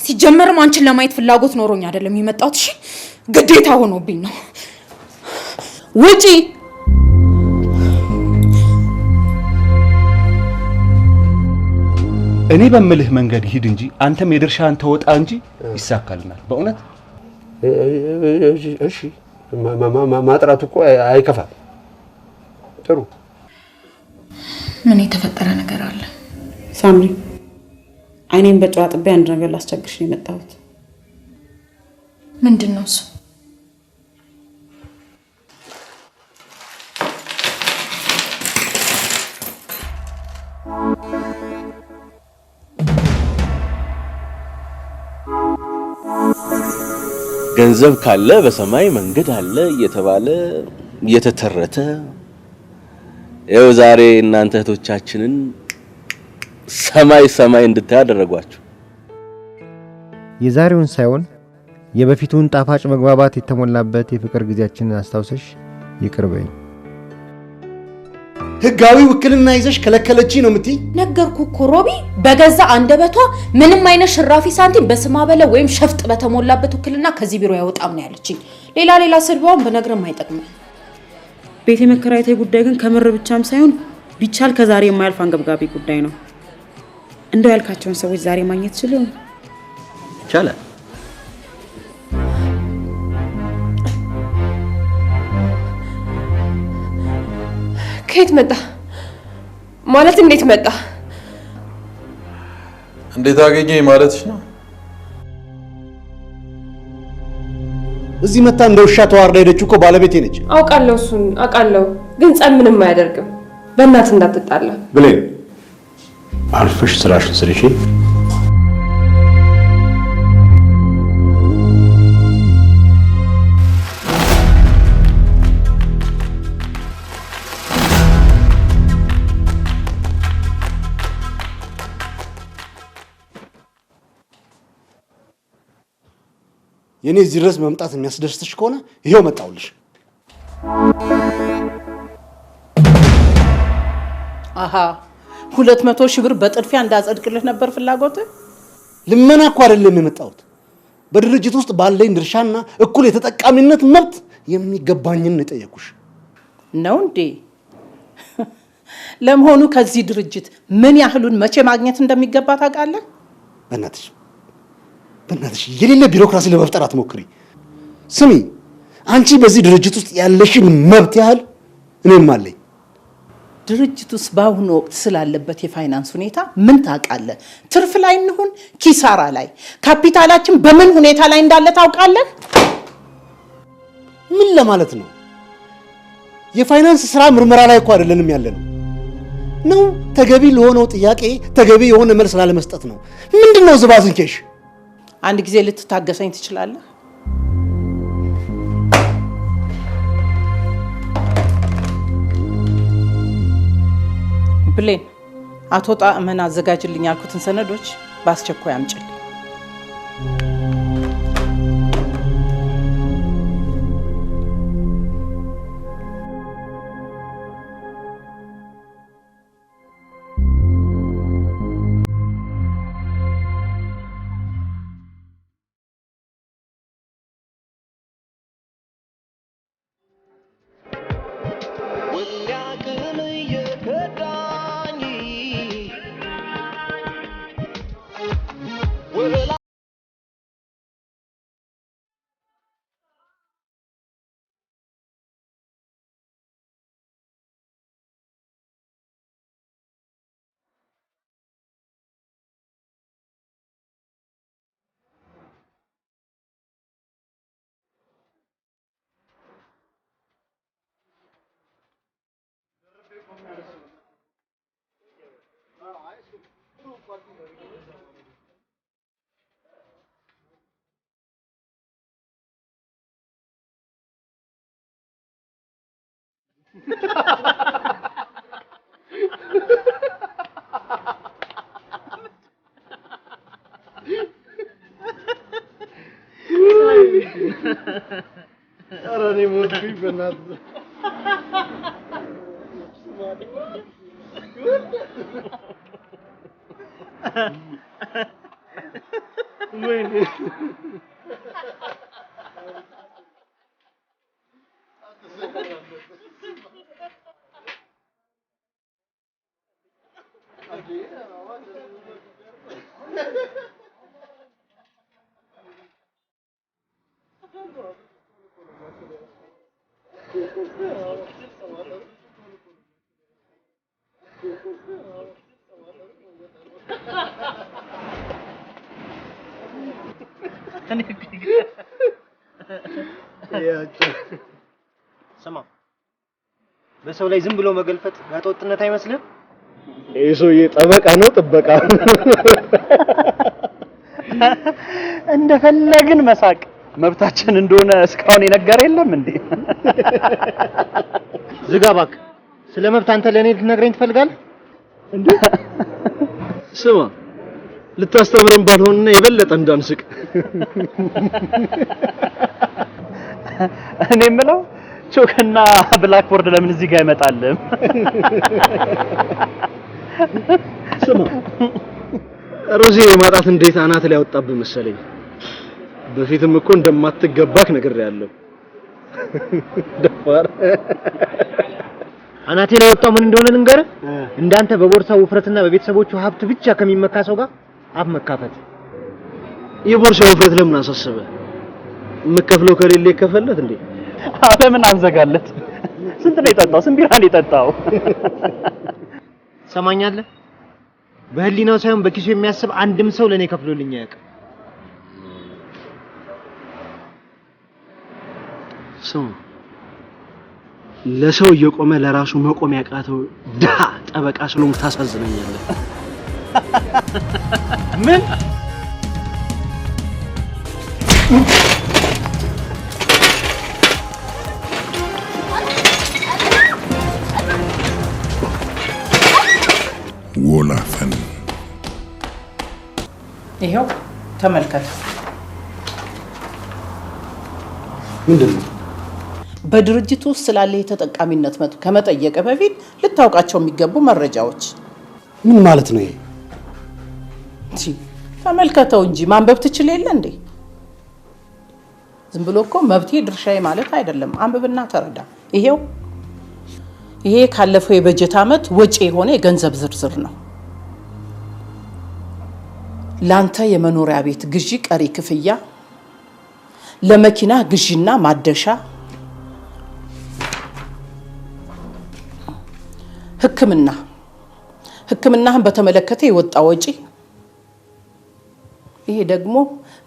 ሲጀመርም አንቺን ለማየት ፍላጎት ኖሮኝ አይደለም የመጣሁት። እሺ ግዴታ ሆኖብኝ ነው። ውጪ! እኔ በመልህ መንገድ ሂድ እንጂ አንተም የድርሻህን ተወጣ እንጂ ይሳካልናል በእውነት። እሺ ማጥራቱ እኮ አይከፋም። ጥሩ። ምን የተፈጠረ ነገር አለ? ሳምሪ አይኔን በጨዋ ጥቤ አንድ ነገር ላስቸግርሽ ነው የመጣሁት። ምንድነው እሱ? ገንዘብ ካለ በሰማይ መንገድ አለ እየተባለ እየተተረተ ይኸው ዛሬ እናንተ እህቶቻችንን ሰማይ እንድታይ አደረጓችሁ። የዛሬውን ሳይሆን የበፊቱን ጣፋጭ መግባባት የተሞላበት የፍቅር ጊዜያችንን አስታውሰሽ ይቅርበኝ። ህጋዊ ውክልና ይዘሽ ከለከለቺ ነው ምትይ? ነገርኩ እኮ ሮቢ፣ በገዛ አንደበቷ ምንም አይነት ሽራፊ ሳንቲም በስማ በለ ወይም ሸፍጥ በተሞላበት ውክልና ከዚህ ቢሮ ያወጣም ነው ያለችኝ። ሌላ ስልባውን በነግረም አይጠቅም። ቤት የመከራየት ጉዳይ ግን ከምር ብቻም ሳይሆን ቢቻል ከዛሬ የማያልፍ አንገብጋቢ ጉዳይ ነው። እንደው ያልካቸውን ሰዎች ዛሬ ማግኘት ይችላል? ይቻላል። ከየት መጣ ማለት? እንዴት መጣ? እንዴት አገኘኝ ማለትሽ ነው? እዚህ መጣ እንደ ውሻ ተዋርዳ ሄደች እኮ ባለቤቴ ነች። አውቃለሁ፣ እሱን አውቃለሁ። ግን ጸብ ምንም አያደርግም። በእናትህ እንዳትጣላ ብሌን። አልፈሽ ስራሽን ስሪሽ። የኔ እዚህ ድረስ መምጣት የሚያስደስትሽ ከሆነ ይሄው መጣውልሽ። አሃ 200 ሺህ ብር በጥድፊያ እንዳጸድቅልህ ነበር ፍላጎት? ልመና እኮ አይደለም የመጣሁት። በድርጅት ውስጥ ባለኝ ድርሻና እኩል የተጠቃሚነት መብት የሚገባኝን የጠየቁሽ ነው እንዴ? ለመሆኑ ከዚህ ድርጅት ምን ያህሉን መቼ ማግኘት እንደሚገባ ታውቃለህ? በእናትሽ የሌለ ቢሮክራሲ ለመፍጠር አትሞክሪ። ስሚ፣ አንቺ በዚህ ድርጅት ውስጥ ያለሽን መብት ያህል እኔም አለኝ። ድርጅት ውስጥ በአሁኑ ወቅት ስላለበት የፋይናንስ ሁኔታ ምን ታውቃለህ? ትርፍ ላይ እንሁን ኪሳራ ላይ፣ ካፒታላችን በምን ሁኔታ ላይ እንዳለ ታውቃለህ? ምን ለማለት ነው? የፋይናንስ ስራ ምርመራ ላይ እኮ አይደለንም ያለነው ነው። ተገቢ ለሆነው ጥያቄ ተገቢ የሆነ መልስ ላለመስጠት ነው። ምንድነው ዝባዝንኬሽ? አንድ ጊዜ ልትታገሰኝ ትችላለህ? ብሌን፣ አቶ ጣዕመን አዘጋጅልኝ ያልኩትን ሰነዶች በአስቸኳይ አምጪልኝ። አራኔ ሞትኩኝ በእናትህ ወይኔ ስማ በሰው ላይ ዝም ብሎ መገልፈጥ ጋጠወጥነት አይመስልም? ይሄ ሰውዬ ጠበቃ ነው ጥበቃ እንደፈለግን መሳቅ መብታችን እንደሆነ እስካሁን የነገረ የለም እንዴ? ዝጋ እባክህ። ስለ መብት አንተ ለኔ ልትነግረኝ ትፈልጋለህ እንዴ? ስማ ልታስተምረን ባልሆንና የበለጠ እንዳንስቅ እኔ የምለው ቾክና ብላክቦርድ ለምን እዚህ ጋር አይመጣልም? ስማ ሮዚ የማጣት እንዴት አናት ላይ ያወጣብህ መሰለኝ። በፊትም እኮ እንደማትገባክ ነግሬያለሁ። ደፋር አናቴ ላይ ወጣው ምን እንደሆነ ልንገርህ። እንዳንተ በቦርሳው ውፍረትና በቤተሰቦቹ ሀብት ብቻ ከሚመካ ሰው ጋር አፍ መካፈት። የቦርሳው ውፍረት ለምን አሳሰበ? የምከፍለው ከሌለ ይከፈለት እንዴ? ለምን አንዘጋለት? ስንት ነው የጠጣው? ስንት ቢራ ነው የጠጣው? ሰማኛለህ? በህሊናው ሳይሆን በኪሱ የሚያስብ አንድም ሰው ለኔ ከፍሎልኝ አያውቅም። ሰው ለሰው እየቆመ ለራሱ መቆም ያቃተው ድሃ ጠበቃ ስለሆንክ ታሳዝነኛለህ። ምን ወላፈን ይሄው ተመልከት። ምንድነው? በድርጅቱ ውስጥ ስላለ የተጠቃሚነት መብት ከመጠየቅ በፊት ልታውቃቸው የሚገቡ መረጃዎች። ምን ማለት ነው ይሄ? ተመልከተው እንጂ ማንበብ ትችል የለ እንዴ? ዝም ብሎ እኮ መብቴ ድርሻዬ ማለት አይደለም። አንብብና ተረዳ። ይሄ ካለፈው የበጀት ዓመት ወጪ የሆነ የገንዘብ ዝርዝር ነው። ላንተ የመኖሪያ ቤት ግዢ ቀሪ ክፍያ፣ ለመኪና ግዢና ማደሻ፣ ሕክምናህን በተመለከተ የወጣ ወጪ፣ ይሄ ደግሞ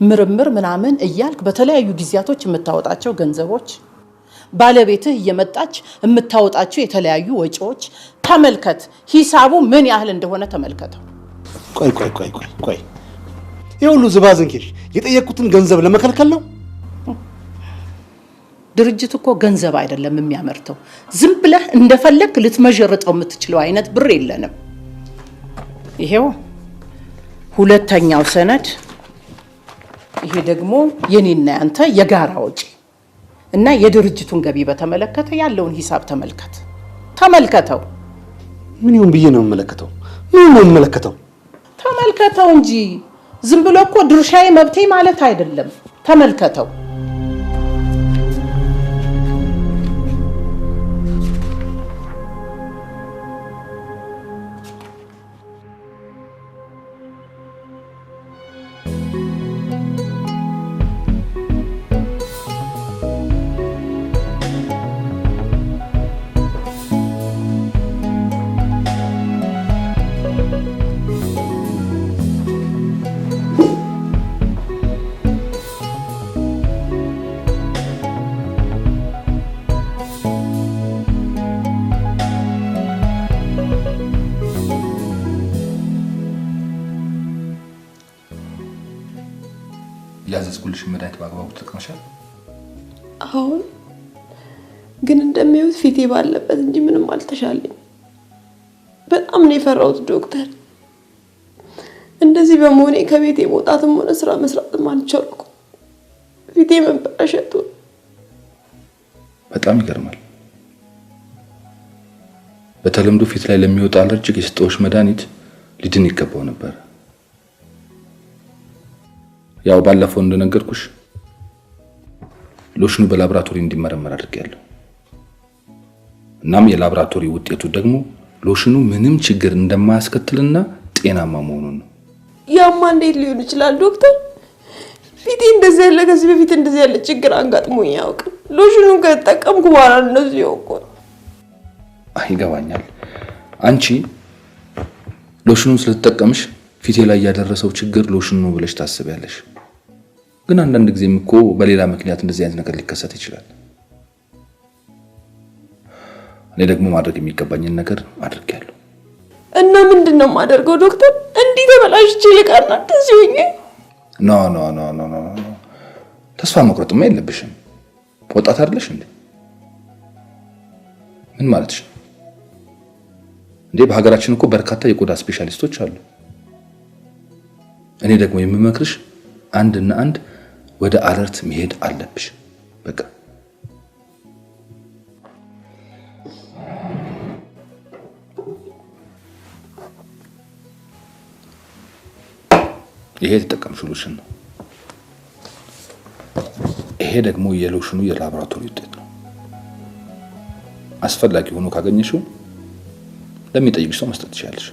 ምርምር ምናምን እያልክ በተለያዩ ጊዜያቶች የምታወጣቸው ገንዘቦች፣ ባለቤትህ እየመጣች የምታወጣቸው የተለያዩ ወጪዎች። ተመልከት፣ ሂሳቡ ምን ያህል እንደሆነ ተመልከተው። ቆይ የሁሉ ዝባዝንኬሽ የጠየቁትን ገንዘብ ለመከልከል ነው? ድርጅት እኮ ገንዘብ አይደለም የሚያመርተው። ዝም ብለህ እንደፈለክ ልትመጀርጠው የምትችለው አይነት ብር የለንም። ይሄው ሁለተኛው ሰነድ። ይሄ ደግሞ የኔና ያንተ የጋራ ወጪ እና የድርጅቱን ገቢ በተመለከተ ያለውን ሂሳብ ተመልከተው። ምን ይሁን ብዬ ነው የምመለከተው? ምን ነው የምመለከተው? ተመልከተው እንጂ ዝም ብሎ እኮ ድርሻዬ መብቴ ማለት አይደለም። ተመልከተው። ያዘዝኩልሽ መድኃኒት በአግባቡ ተጠቅመሻል? አሁን ግን እንደሚያዩት ፊቴ ባለበት እንጂ ምንም አልተሻለኝ። በጣም ነው የፈራሁት ዶክተር። እንደዚህ በመሆኔ ከቤቴ መውጣትም ሆነ ስራ መስራትም አልቻልኩም። ፊቴ መበላሸቱ በጣም ይገርማል። በተለምዶ ፊት ላይ ለሚወጣ አለርጂክ የሰጠሁሽ መድኃኒት ሊድን ይገባው ነበር። ያው ባለፈው እንደነገርኩሽ ሎሽኑ በላብራቶሪ እንዲመረመር አድርጌያለሁ። እናም የላብራቶሪ ውጤቱ ደግሞ ሎሽኑ ምንም ችግር እንደማያስከትልና ጤናማ መሆኑን ነው። ያማ እንዴት ሊሆን ይችላል ዶክተር? ፊቴ እንደዚህ ያለ ከዚህ በፊት እንደዚህ ያለ ችግር አንጋጥሞኝ አያውቅም። ሎሽኑን ከተጠቀምኩ በኋላ እንደዚህ ሆንኩ። ይገባኛል። አንቺ ሎሽኑን ስለተጠቀምሽ ፊቴ ላይ ያደረሰው ችግር ሎሽኑ ነው ብለሽ ታስቢያለሽ። ግን አንዳንድ ጊዜም እኮ በሌላ ምክንያት እንደዚህ አይነት ነገር ሊከሰት ይችላል። እኔ ደግሞ ማድረግ የሚገባኝን ነገር አድርጌያለሁ። እና ምንድነው የማደርገው ዶክተር? እንዲህ ተበላሽቼ ልቀርና እንደዚህ ሆኜ? ኖ ተስፋ መቁረጥማ የለብሽም። ወጣት አይደለሽ እንዴ? ምን ማለትሽ ነው እንዴ? በሀገራችን እኮ በርካታ የቆዳ ስፔሻሊስቶች አሉ። እኔ ደግሞ የምመክርሽ አንድና አንድ ወደ አለርት መሄድ አለብሽ። በቃ ይሄ የተጠቀምሽው ሎሽን ነው። ይሄ ደግሞ የሎሽኑ የላቦራቶሪ ውጤት ነው። አስፈላጊ ሆኖ ካገኘሽው ለሚጠይቅሽ ሰው መስጠት ትችላለሽ።